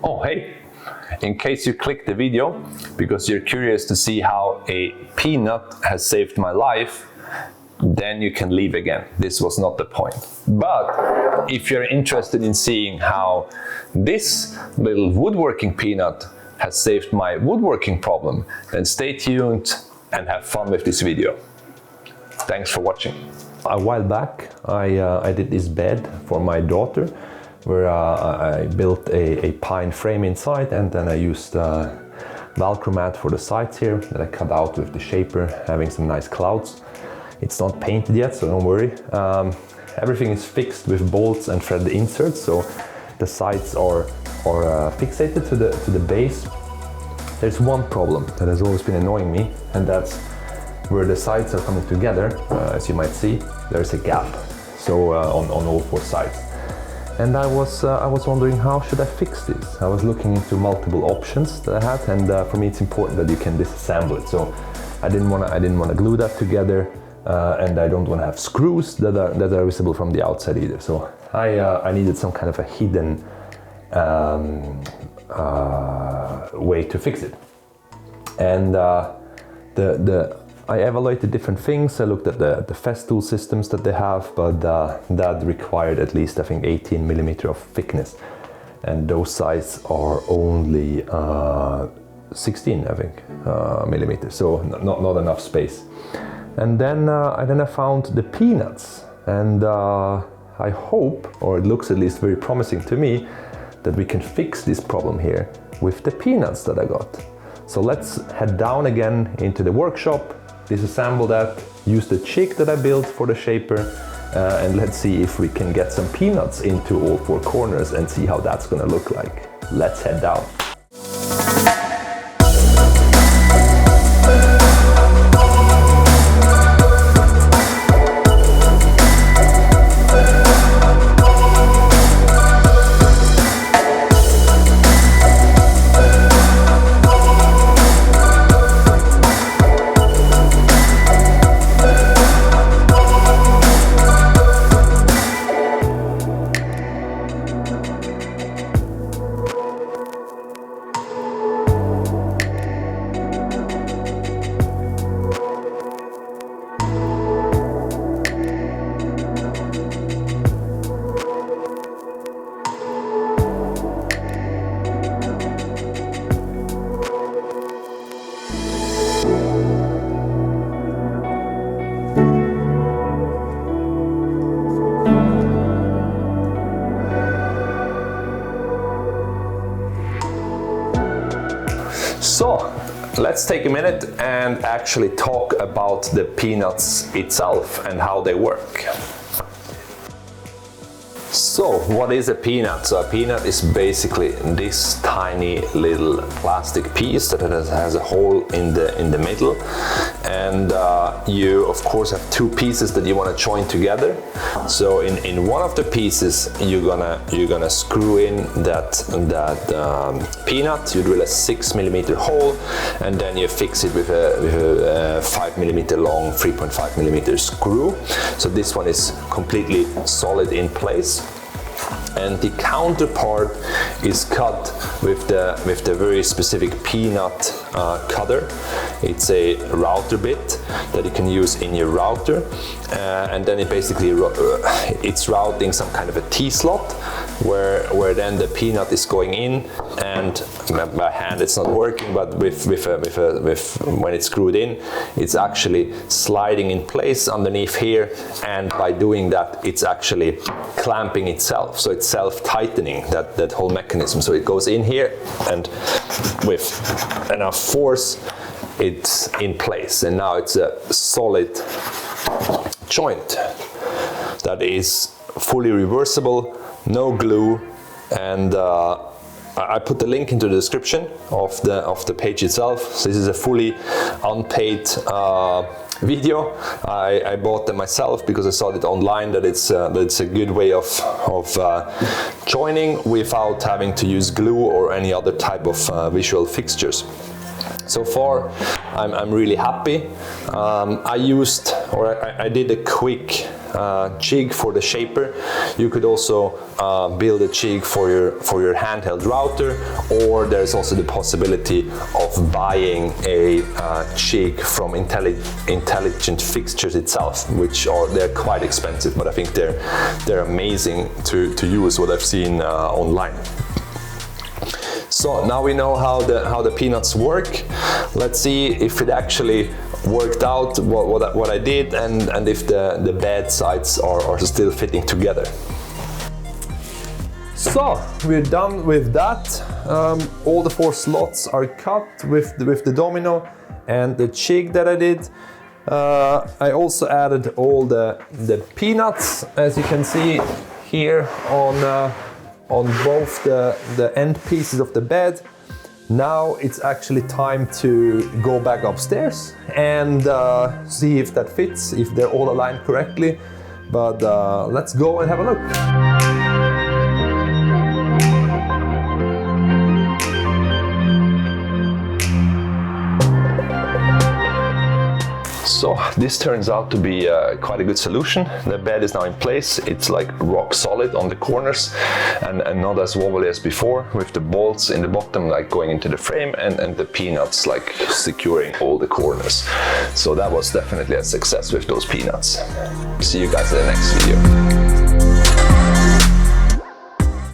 Oh, hey! In case you clicked the video because you're curious to see how a peanut has saved my life, then you can leave again. This was not the point. But if you're interested in seeing how this little woodworking peanut has saved my woodworking problem, then stay tuned and have fun with this video. Thanks for watching. A while back, I did this bed for my daughter, where I built a pine frame inside, and then I used Velcro mat for the sides here that I cut out with the shaper, having some nice clouds. It's not painted yet, so don't worry. Everything is fixed with bolts and threaded inserts, so the sides are fixated to the base. There's one problem that has always been annoying me, and that's where the sides are coming together. As you might see, there's a gap, so on all four sides. And I was wondering, how should I fix this? I was looking into multiple options that I had, and for me it's important that you can disassemble it. So I didn't want to glue that together, and I don't want to have screws that are visible from the outside either. So I needed some kind of a hidden way to fix it. And I evaluated different things. I looked at the festool systems that they have, but that required at least, I think, 18 millimeter of thickness, and those sides are only 16, I think, millimeters, so not enough space. And then I found the peanuts, and I hope, or it looks at least very promising to me, that we can fix this problem here with the peanuts that I got. So let's head down again into the workshop, disassemble that, use the jig that I built for the shaper, and let's see if we can get some peanuts into all four corners and see how that's gonna look like. Let's head down. So let's take a minute and actually talk about the peanuts itself and how they work. So what is a peanut? So a peanut is basically this tiny little plastic piece that has a hole in the middle, and you of course have two pieces that you want to join together. So in one of the pieces you're gonna screw in that peanut. You drill a 6 millimeter hole, and then you fix it with a 5 millimeter long 3.5 millimeter screw. So this one is completely solid in place. And the counterpart is cut with the very specific peanut cutter. It's a router bit that you can use in your router, and then it basically it's routing some kind of a T-slot where then the peanut is going in, and by hand it's not working, but with when it's screwed in, it's actually sliding in place underneath here, and by doing that it's actually clamping itself. So it's self-tightening, that whole mechanism. So it goes in here, and with enough force it's in place, and now it's a solid joint that is fully reversible, no glue, and I put the link into the description of the page itself. So this is a fully unpaid video. I bought them myself because I saw it online that it's a good way of joining without having to use glue or any other type of visual fixtures. So far, I'm really happy. I did a quick jig for the shaper. You could also build a jig for your handheld router, or there's also the possibility of buying a jig from IntelligentFixings itself, which they're quite expensive, but I think they're amazing to use, what I've seen online. So now we know how the peanuts work. Let's see if it actually worked out what I did, and if the bed sides are still fitting together. So we're done with that. All the 4 slots are cut with the domino and the jig that I did. I also added all the peanuts, as you can see here on both the end pieces of the bed. Now it's actually time to go back upstairs and see if that fits, if they're all aligned correctly. But let's go and have a look. So this turns out to be quite a good solution. The bed is now in place. It's like rock solid on the corners and not as wobbly as before, with the bolts in the bottom like going into the frame and the peanuts like securing all the corners. So that was definitely a success with those peanuts. See you guys in the next video.